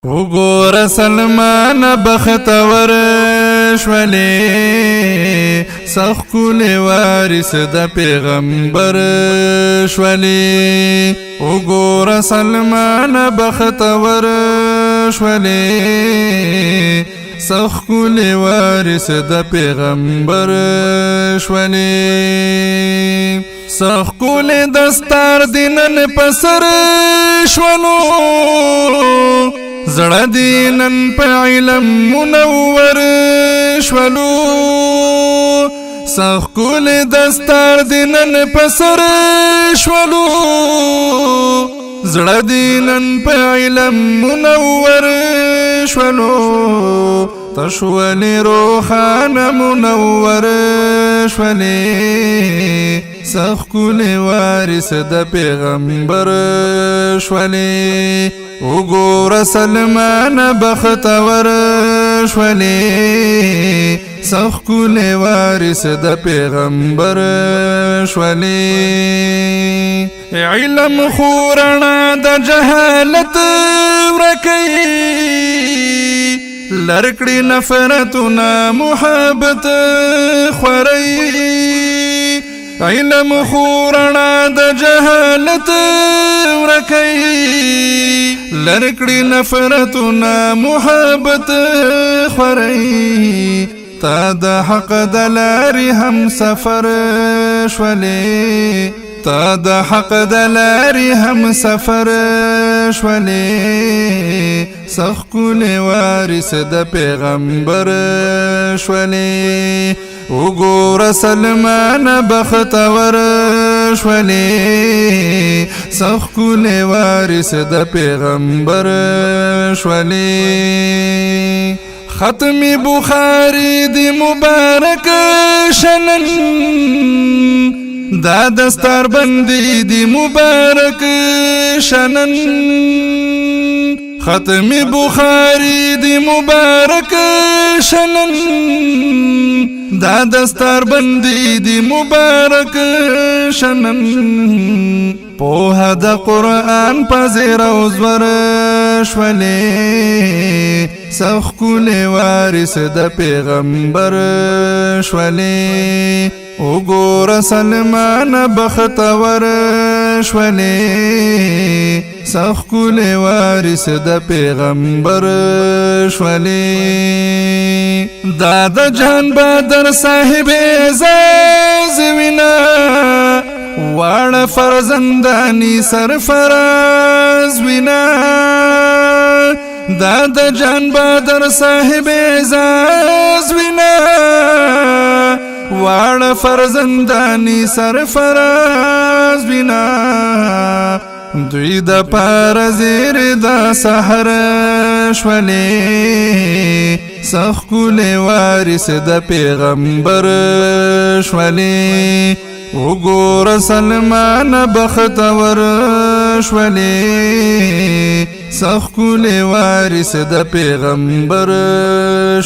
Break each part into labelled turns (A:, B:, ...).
A: وګوره سلمان بختور شولې سخکولې وارث د پیغمبر شولې وګوره سلمان بختور شولې سخکولې وارث د پیغمبر شولې سخکولې دستار دینن پسر شولو زړه دینن په علم منور شولو سخکولې دستار دینن پسر شولو زړه دینن په علم منور شولو تشولې روحان منور شولې سخکولې وارث د پیغمبر شولې وګوره سلمان بختور شولې سخکولې وارث د پیغمبر شولې علم خورنا د جهالت ورکي لرکړي نفرتنا محبت خوري علم خورنا د جهالت ورکي لرکړي نفرتنا محبت خوري تا د حق د لارې هم سفر شولې تا د حق د لارې هم سفر شولې سخکولې وارث د پیغمبر شولې وګوره سلمان بختور شولې سخکولې وارث د پیغمبر شولې ختم بخاری دی مبارک شنن دا دستار بندی دی مبارک شنن ختم بخاری دی مبارک شنن دا دستار بندی دی مبارک شنن پوها د قرآن پزیر او زور شولې سخکولې وارث د پیغمبر شولې وګوره سلمان بختور شولې سخکولې وارث د پیغمبر شولې دا د جان بدر صاحب اعزاز وینا واړه فرزندانی سرفراز وینا دا د جان بدر صاحب اعزاز وینا واړه فرزندانی سرفراز وینا دوی د پار زیر د سحر شولې سخکولې وارث د پیغمبر شولې وګوره سلمان بختور شولې سخکولې وارث د پیغمبر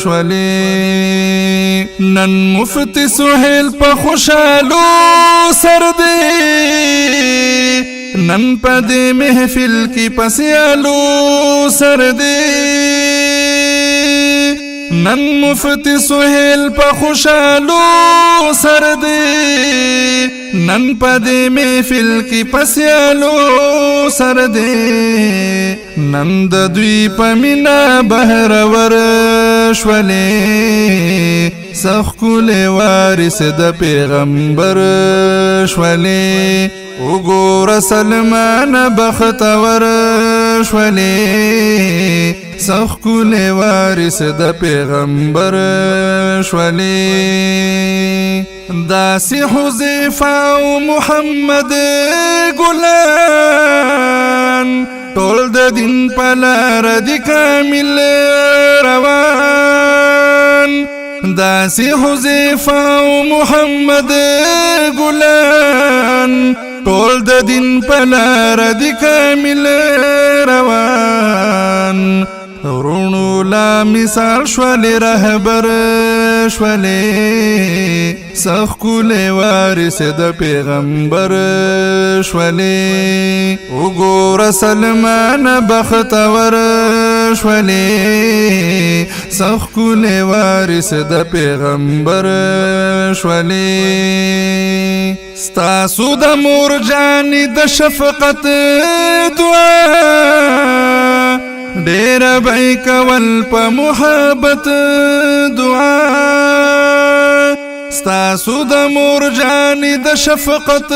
A: شولې نن مفتی سهیل په خوشالو سر دی نن په دې محفل کې پسیالو سر دی نن مفتی سهیل په خوشالو سر دی نن په دې محفل کې پسیالو سر دی نن د دوی په مینا بهرور شولې سخکولې وارث د پیغمبر شولې وګوره سلمان بختور شولې سخکولې وارث د پیغمبر شولې داسې حذیفه او محمد ګلان ټول د دین په لار د کامل روان داسې حذیفه او محمد ګلان ټول د دین په لار د کامل روان رونو لا مثال شولې رهبر شولې سخکولې وارث د پیغمبر شولې وګوره سلمان بختور شولې سخکول وارث د پیغمبر شولې ستاسو د مور جانې د شفقت دعا ډېر به کول په محبت دعا ستاسو د مور جانې د شفقت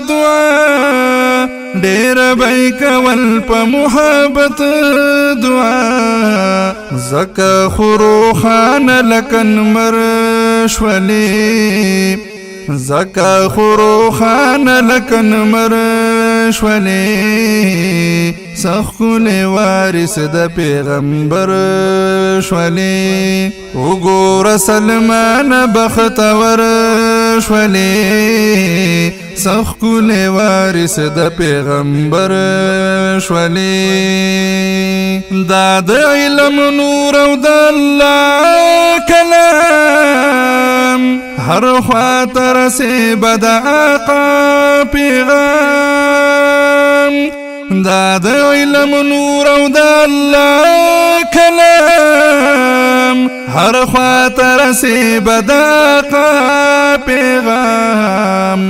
A: دعا ډېر به کول په محبت دعا زکه خروخانه لکه نمر شولې زکه خروخانه لکه نمر شولې سخکول وارث د پیغمبر شولې وګوره سلمان بختور شولې سخکول وارث د پیغمبر شولې دا د علم نور او د الله کلام هر خوا ترسي بد آقا پیغام دا د علم نور او د الله کلام هر خوا ترسي بد آقا پیغام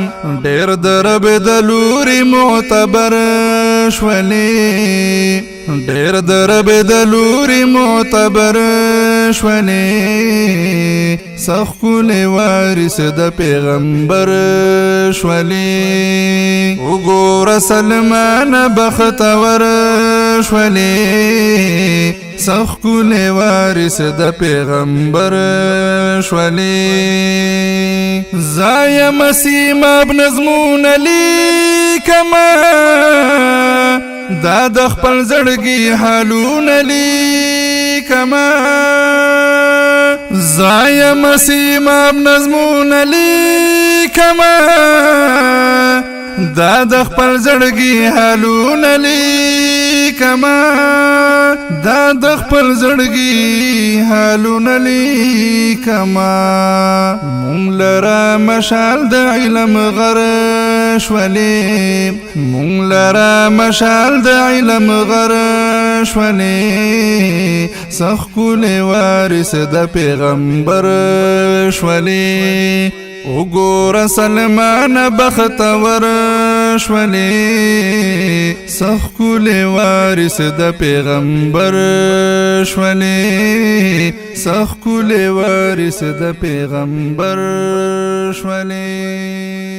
A: ډېر د رب د لوري معتبر شولې ډېر د رب د لوري معتبر شولې سخکول وارث د پیغمبر شولې وګوره سلمان بختور شولې سخکول وارث د پیغمبر شولې زایا مسیم ابن نظمون لیکما دا د خپل زړګي حالونه لیکما زایا مسیم ابن نظمون لیکما دا د خپل زړګي حالونه لیکما دا د خپل زړګي حالونه لیکما مونږ لرا مشال د علم غر شولې مونږ لرا مشال د علم غر شولې سخکول وارث د پیغمبر شولې وګوره سلمان بختور شولې سخکول وارث د پیغمبر شولې سخکول وارث د پیغمبر شولې